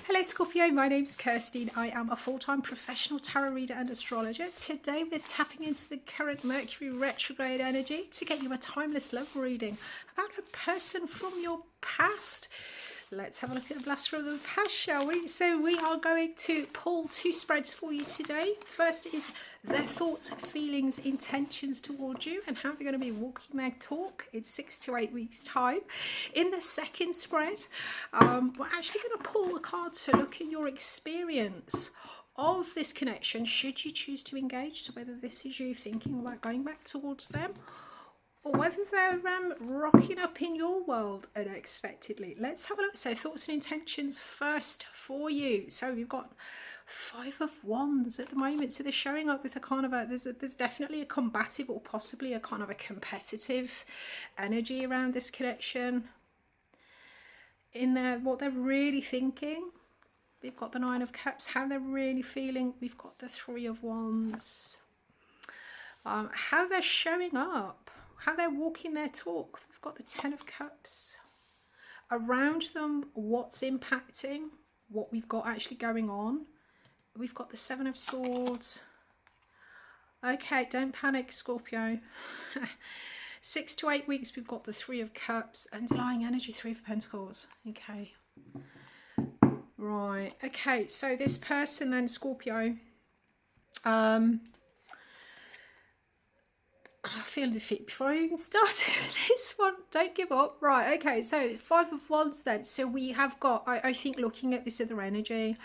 Hello Scorpio, my name's Kirstine. I am a full-time professional tarot reader and astrologer. Today we're tapping into the current Mercury retrograde energy to get you a timeless love reading about a person from your past. Let's have a look at the blast from the past, shall we? So we are going to pull two spreads for you today. First is their thoughts, feelings, intentions towards you and how they're going to be walking their talk in 6 to 8 weeks time. In the second spread, we're actually going to pull a card to look at your experience of this connection should you choose to engage. So whether this is you thinking about going back towards them, or whether they're rocking up in your world unexpectedly. Let's have a look. So thoughts and intentions first for you. So we've got 5 of Wands at the moment. So they're showing up with a kind of there's definitely a combative or possibly a kind of a competitive energy around this connection. In there, what they're really thinking. We've got the 9 of Cups, how they're really feeling. We've got the 3 of Wands. How they're showing up. How they're walking their talk. We've got the 10 of Cups. Around them, what's impacting, what we've got actually going on. We've got the 7 of Swords. Okay, don't panic, Scorpio. 6 to 8 weeks, we've got the 3 of Cups. Underlying energy, 3 of Pentacles. Okay. Right. Okay, so this person then, Scorpio, I feel defeat before I even started with this one. Don't give up. Right, okay, so 5 of Wands then. So we have got, I think looking at this other energy,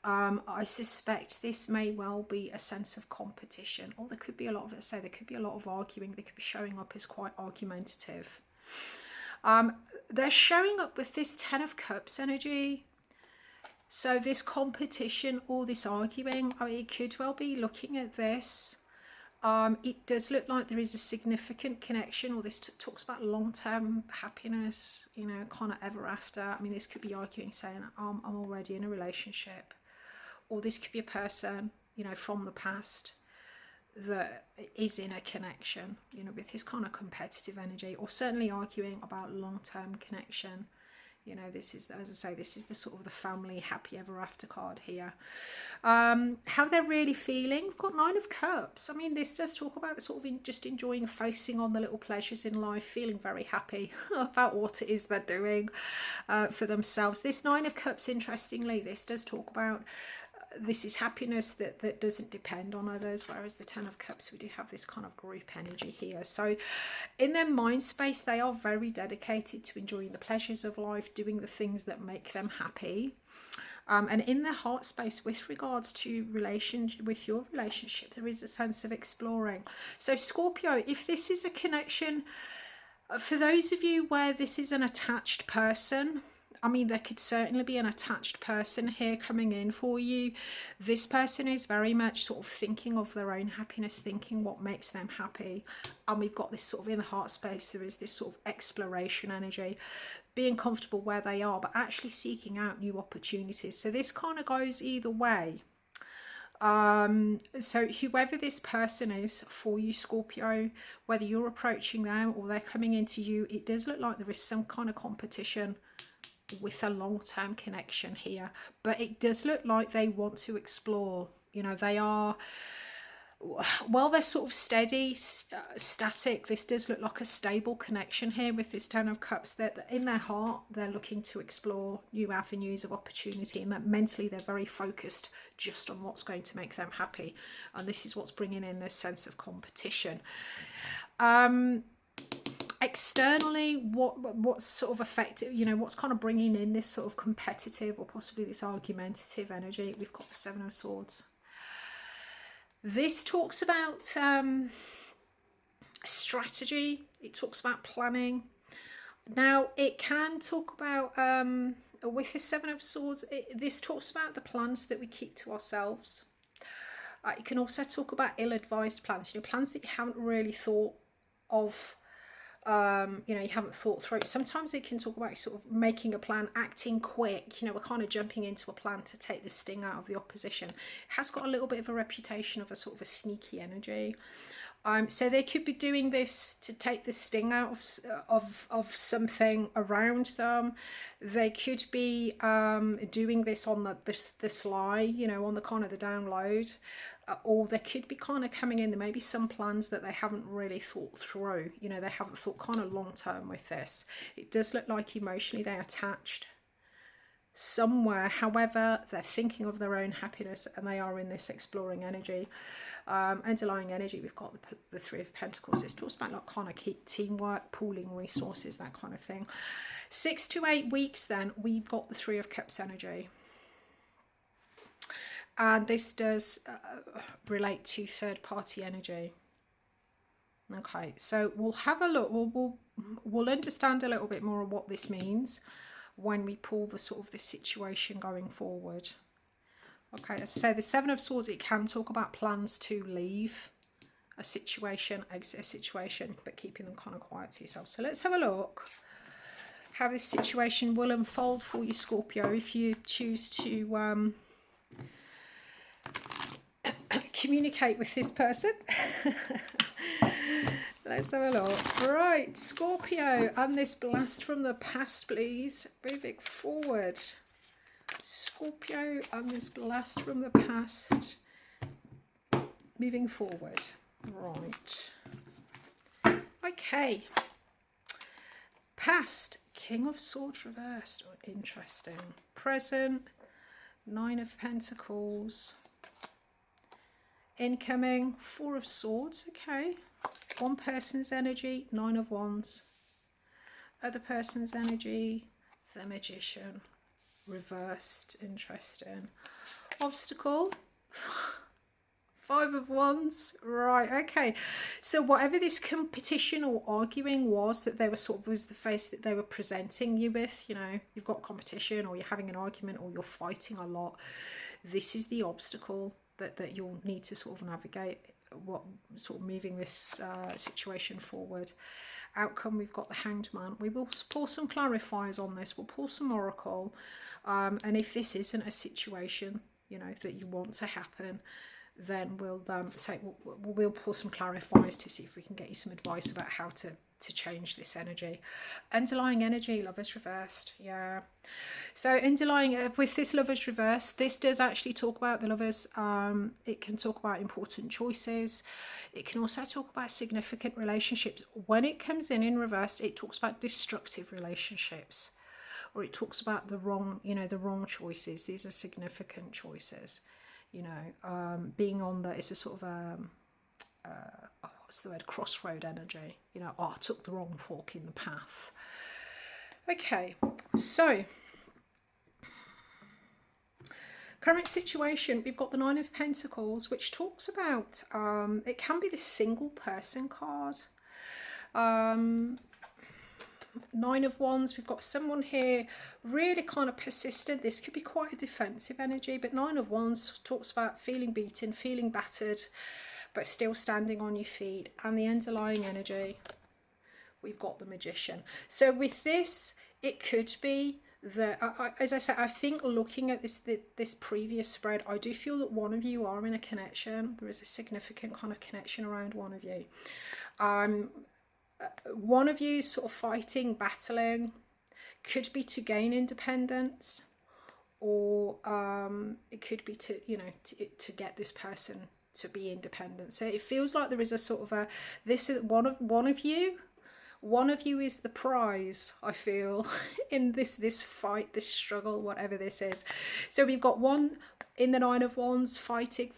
I suspect this may well be a sense of competition. Or there could be a lot of, let's say, there could be a lot of arguing. They could be showing up as quite argumentative. They're showing up with this 10 of Cups energy. So this competition or this arguing, I mean, it could well be looking at this. It does look like there is a significant connection, or this talks about long-term happiness, you know, kind of ever after. I mean, this could be arguing, saying, I'm already in a relationship. Or this could be a person, you know, from the past that is in a connection, you know, with this kind of competitive energy, or certainly arguing about long-term connection. You know, this is, as I say, this is the sort of the family happy ever after card here. How they're really feeling. We've got 9 of Cups. I mean, this does talk about sort of just enjoying, focusing on the little pleasures in life, feeling very happy about what it is they're doing for themselves. This 9 of Cups, interestingly, this does talk about this is happiness that doesn't depend on others, whereas the 10 of Cups, we do have this kind of group energy here. So in their mind space, they are very dedicated to enjoying the pleasures of life, doing the things that make them happy. And in their heart space, with regards to with your relationship, there is a sense of exploring. So Scorpio, if this is a connection, for those of you where this is an attached person, I mean, there could certainly be an attached person here coming in for you. This person is very much sort of thinking of their own happiness, thinking what makes them happy. And we've got this sort of in the heart space, there is this sort of exploration energy, being comfortable where they are, but actually seeking out new opportunities. So this kind of goes either way. So whoever this person is for you, Scorpio, whether you're approaching them or they're coming into you, it does look like there is some kind of competition with a long-term connection here, but it does look like they want to explore. You know, they are, well, they're sort of steady, static. This does look like a stable connection here with this 10 of Cups, that in their heart they're looking to explore new avenues of opportunity, and that mentally they're very focused just on what's going to make them happy, and this is what's bringing in this sense of competition. Externally, what's sort of effective, you know, what's kind of bringing in this sort of competitive or possibly this argumentative energy? We've got the 7 of Swords. This talks about strategy. It talks about planning. Now, it can talk about, with the 7 of Swords, this talks about the plans that we keep to ourselves. It can also talk about ill-advised plans, you know, plans that you haven't really thought of. You know, you haven't thought through. Sometimes it can talk about sort of making a plan, acting quick, you know, we're kind of jumping into a plan to take the sting out of the opposition. It has got a little bit of a reputation of a sort of a sneaky energy. So they could be doing this to take the sting out of something around them. They could be doing this on the sly, you know, on the kind of the download, or they could be kind of coming in. There may be some plans that they haven't really thought through. You know, they haven't thought kind of long term with this. It does look like emotionally they're attached somewhere. However, they're thinking of their own happiness, and they are in this exploring energy. Underlying energy, we've got the Three of Pentacles. This talks about like kind of teamwork, pooling resources, that kind of thing. 6 to 8 weeks then, we've got the Three of Cups energy. And this does relate to third party energy. Okay, so we'll have a look. We'll understand a little bit more of what this means when we pull the sort of the situation going forward. Okay, so the Seven of Swords, it can talk about plans to leave a situation, exit a situation, but keeping them kind of quiet to yourself. So let's have a look how this situation will unfold for you, Scorpio, if you choose to communicate with this person. Let's have a look. Right, Scorpio, and this blast from the past, please. Moving forward. Scorpio, and this blast from the past. Moving forward. Right. Okay. Past, King of Swords reversed. Oh, interesting. Present, Nine of Pentacles. Incoming, Four of Swords. Okay. One person's energy, Nine of Wands. Other person's energy, the Magician. Reversed. Interesting. Obstacle, Five of Wands. Right, okay. So whatever this competition or arguing was that they were sort of, was the face that they were presenting you with, you know, you've got competition, or you're having an argument, or you're fighting a lot. This is the obstacle that you'll need to sort of navigate, what sort of moving this situation forward. Outcome, we've got the Hanged Man. We will pull some clarifiers on this. We'll pull some oracle. And if this isn't a situation, you know, that you want to happen, then we'll we'll pull some clarifiers to see if we can get you some advice about how to change this energy. Underlying energy, Lovers reversed. Yeah. So underlying with this Lovers reversed, this does actually talk about the lovers. It can talk about important choices. It can also talk about significant relationships. When it comes in reverse, it talks about destructive relationships, or it talks about the wrong, you know, the wrong choices. These are significant choices, you know, being on the, it's a sort of what's the word, crossroad energy, you know, oh, I took the wrong fork in the path. Okay, so current situation, we've got the Nine of Pentacles, which talks about, it can be the single person card. Nine of Wands, we've got someone here really kind of persistent. This could be quite a defensive energy, but Nine of Wands talks about feeling beaten, feeling battered, but still standing on your feet. And the underlying energy, we've got the Magician. So with this, it could be that, as I said, I think looking at this previous spread, I do feel that one of you are in a connection. There is a significant kind of connection around one of you. One of you sort of fighting, battling, could be to gain independence, or it could be to, you know, to get this person to be independent. So it feels like there is a sort of a, this is one of you is the prize, I feel, in this fight, this struggle, whatever this is. So we've got one in the Nine of Wands, fighting,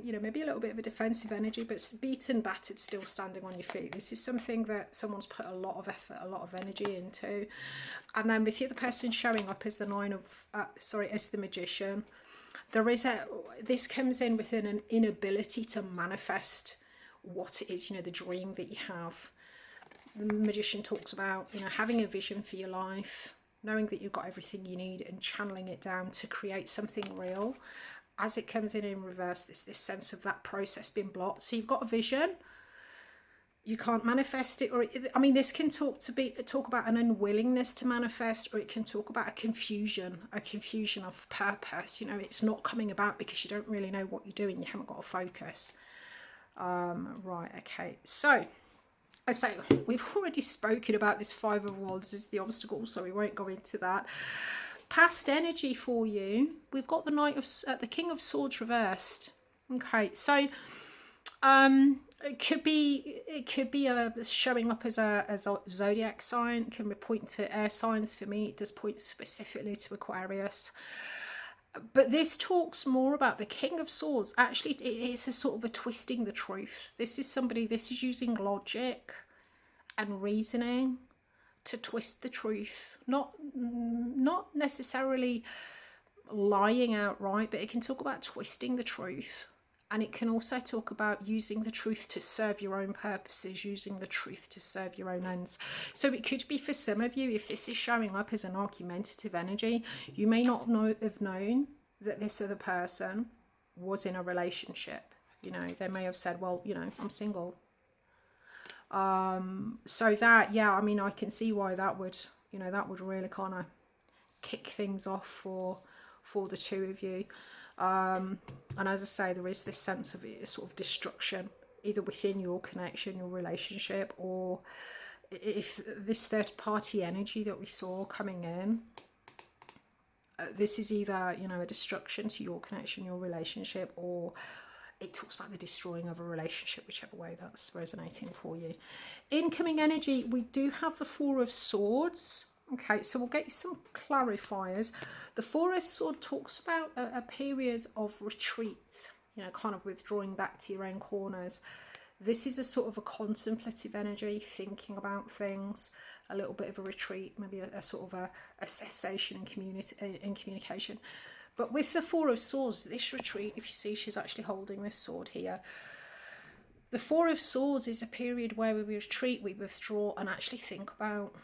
you know, maybe a little bit of a defensive energy, but beaten, battered, still standing on your feet. This is something that someone's put a lot of effort, a lot of energy into. And then with the other person showing up as the as the Magician, there is this comes in within an inability to manifest what it is, you know, the dream that you have. The Magician talks about, you know, having a vision for your life, knowing that you've got everything you need, and channeling it down to create something real. As it comes in reverse, this sense of that process being blocked. So you've got a vision, you can't manifest it, or I mean, this can talk about an unwillingness to manifest, or it can talk about a confusion of purpose. You know, it's not coming about because you don't really know what you're doing, you haven't got a focus. Right, okay, so I say we've already spoken about this Five of Wands as the obstacle, so we won't go into that. Past energy for you, we've got the the King of Swords reversed. Okay, so it could be showing up as a zodiac sign. It can point to air signs. For me, it does point specifically to Aquarius. But this talks more about the King of Swords. Actually, it's a sort of a twisting the truth. This is using logic and reasoning to twist the truth. Not necessarily lying outright, but it can talk about twisting the truth. And it can also talk about using the truth to serve your own purposes, using the truth to serve your own ends. So it could be for some of you, if this is showing up as an argumentative energy, you may not have known that this other person was in a relationship. You know, they may have said, well, you know, I'm single. So that, yeah, I mean, I can see why that would, you know, that would really kind of kick things off for the two of you. And as I say, there is this sense of sort of destruction, either within your connection, your relationship, or if this third party energy that we saw coming in, this is either, you know, a destruction to your connection, your relationship, or it talks about the destroying of a relationship, whichever way that's resonating for you. Incoming energy, we do have the Four of Swords. Okay, so we'll get you some clarifiers. The Four of Swords talks about a period of retreat, you know, kind of withdrawing back to your own corners. This is a sort of a contemplative energy, thinking about things, a little bit of a retreat, maybe a sort of a cessation in communication. But with the Four of Swords, this retreat, if you see, she's actually holding this sword here. The Four of Swords is a period where we retreat, we withdraw, and actually think about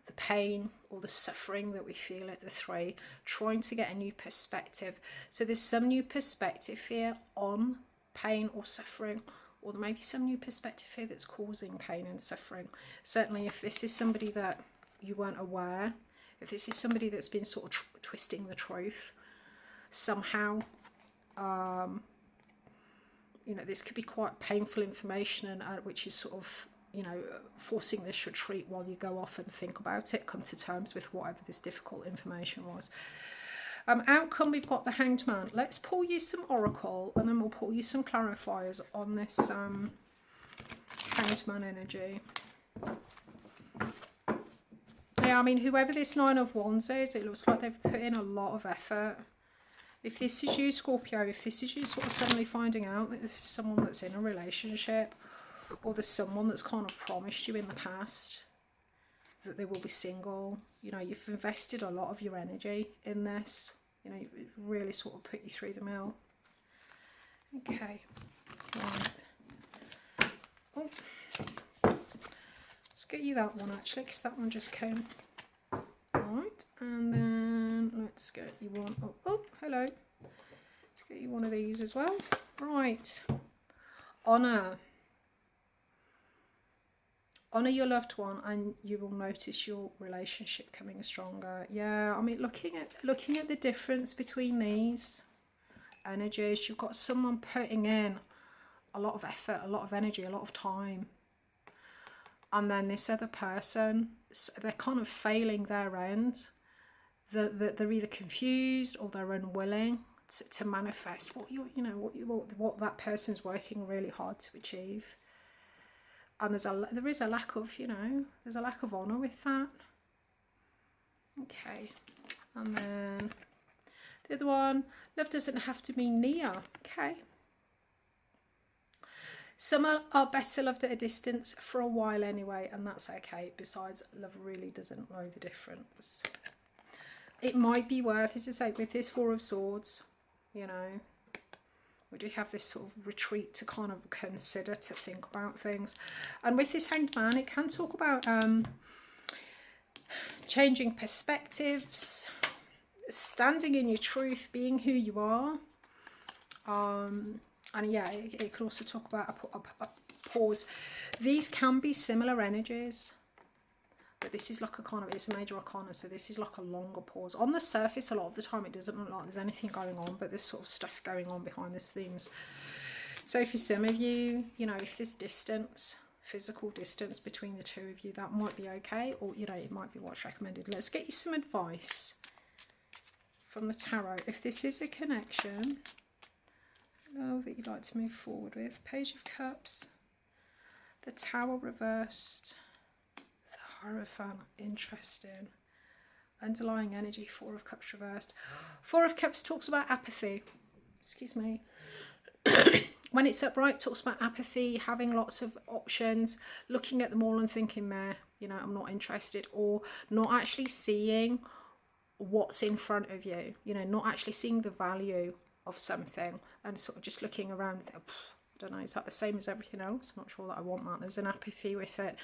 the pain or the suffering that we feel at the three, trying to get a new perspective. So there's some new perspective here on pain or suffering, or there may be some new perspective here that's causing pain and suffering. Certainly if this is somebody that you weren't aware, if this is somebody that's been sort of twisting the truth somehow, you know, this could be quite painful information, and which is sort of, you know, forcing this retreat while you go off and think about it, come to terms with whatever this difficult information was. Outcome, we've got the Hanged Man. Let's pull you some oracle, and then we'll pull you some clarifiers on this Hanged Man energy. Yeah, I mean, whoever this Nine of Wands is, it looks like they've put in a lot of effort. If this is you, Scorpio, if this is you sort of suddenly finding out that this is someone that's in a relationship, or there's someone that's kind of promised you in the past that they will be single, you know, you've invested a lot of your energy in this, you know, it really sort of put you through the mill. Okay, right. Oh, let's get you that one actually, because that one just came. Right, and then let's get you one. Oh, hello. Let's get you one of these as well. Right, Honour your loved one, and you will notice your relationship coming stronger. Yeah, I mean, looking at the difference between these energies, you've got someone putting in a lot of effort, a lot of energy, a lot of time, and then this other person, they're kind of failing their end. They're either confused or they're unwilling to manifest what that person's working really hard to achieve. And there is a lack of, you know, there's a lack of honour with that. Okay, and then the other one, love doesn't have to be near. Okay. Some are better loved at a distance for a while anyway, and that's okay. Besides, love really doesn't know the difference. It might be worth, as I say, with this Four of Swords, you know, we do have this sort of retreat to kind of consider, to think about things. And with this Hanged Man, it can talk about changing perspectives, standing in your truth, being who you are. And yeah, it can also talk about a pause. These can be similar energies, but this is like a kind of, it's a major arcana, so this is like a longer pause. On the surface, a lot of the time, it doesn't look like there's anything going on, but there's sort of stuff going on behind the scenes. So for some of you, you know, if there's distance, physical distance between the two of you, that might be okay, or, you know, it might be what's recommended. Let's get you some advice from the tarot. If this is a connection, that you'd like to move forward with. Page of Cups, the Tower reversed, the Hierophant, interesting. Underlying energy, Four of Cups reversed. Four of Cups talks about apathy. Excuse me. When it's upright, it talks about apathy, having lots of options, looking at them all and thinking, meh, you know, I'm not interested, or not actually seeing what's in front of you, you know, not actually seeing the value of something, and sort of just looking around. I don't know, is that the same as everything else? I'm not sure that I want that. There's an apathy with it.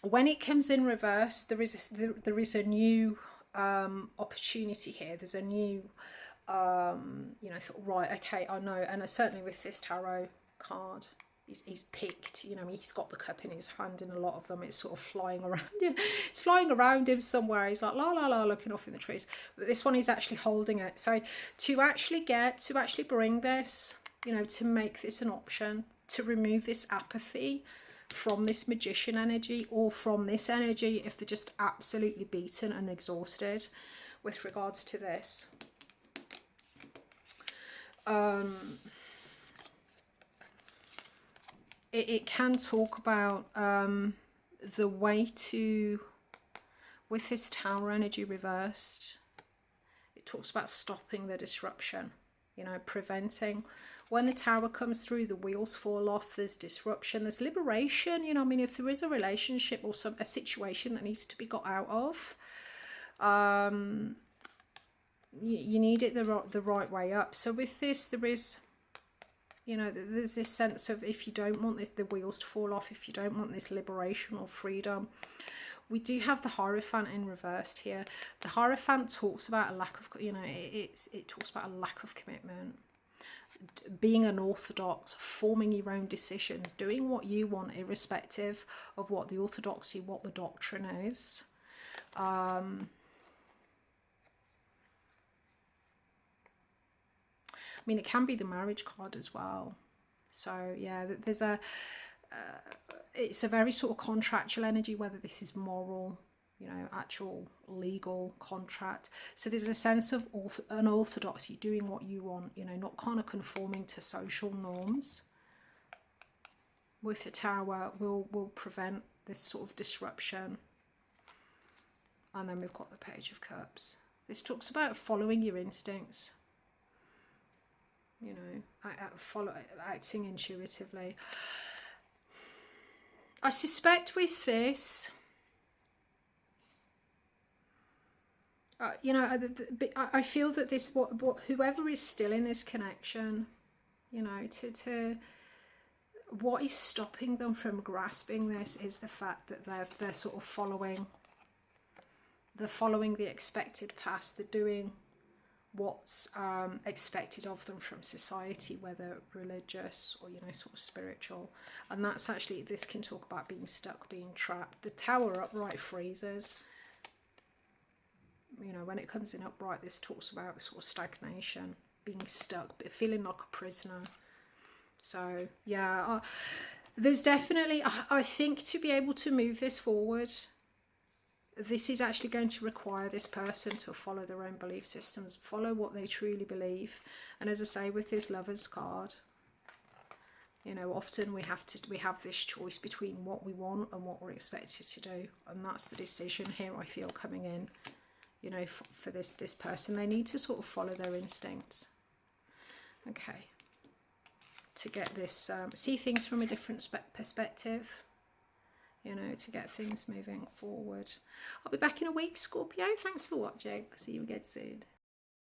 When it comes in reverse, there is a new opportunity here. There's a new you know, thought, right, okay, I know. And certainly with this tarot card, he's picked, you know, he's got the cup in his hand, and a lot of them, it's sort of flying around him. It's flying around him somewhere. He's like, la, la, la, looking off in the trees. But this one, he's actually holding it. So to actually bring this, you know, to make this an option, to remove this apathy from this Magician energy, or from this energy, if they're just absolutely beaten and exhausted with regards to this. It can talk about the way to, with this Tower energy reversed, it talks about stopping the disruption, you know, preventing. When the Tower comes through, the wheels fall off, there's disruption, there's liberation, you know, I mean, if there is a relationship or a situation that needs to be got out of, you need it the right way up. So with this, there is, you know, there's this sense of, if you don't want the wheels to fall off, if you don't want this liberation or freedom, we do have the Hierophant in reversed here. The Hierophant talks about a lack of, you know, it talks about a lack of commitment, being unorthodox, forming your own decisions, doing what you want, irrespective of what the orthodoxy, what the doctrine is. I mean, it can be the Marriage card as well. So yeah, there's a it's a very sort of contractual energy, whether this is moral, you know, actual legal contract. So there's a sense of unorthodoxy, doing what you want, you know, not kind of conforming to social norms. With the Tower, will prevent this sort of disruption. And then we've got the Page of Cups. This talks about following your instincts, you know, acting intuitively. I suspect with this, you know, I feel that this, whoever is still in this connection, you know, what is stopping them from grasping this is the fact that they're sort of following the expected path. They're doing what's expected of them from society, whether religious or, you know, sort of spiritual. And that's actually, this can talk about being stuck, being trapped. The Tower upright freezes. You know, when it comes in upright, this talks about sort of stagnation, being stuck, but feeling like a prisoner. So yeah, there's definitely, I think, to be able to move this forward, this is actually going to require this person to follow their own belief systems, follow what they truly believe. And as I say, with this Lovers card, you know, often we have this choice between what we want and what we're expected to do, and that's the decision here, I feel, coming in. You know, for this person, they need to sort of follow their instincts. Okay, to get this, see things from a different perspective. You know, to get things moving forward. I'll be back in a week, Scorpio. Thanks for watching. See you again soon.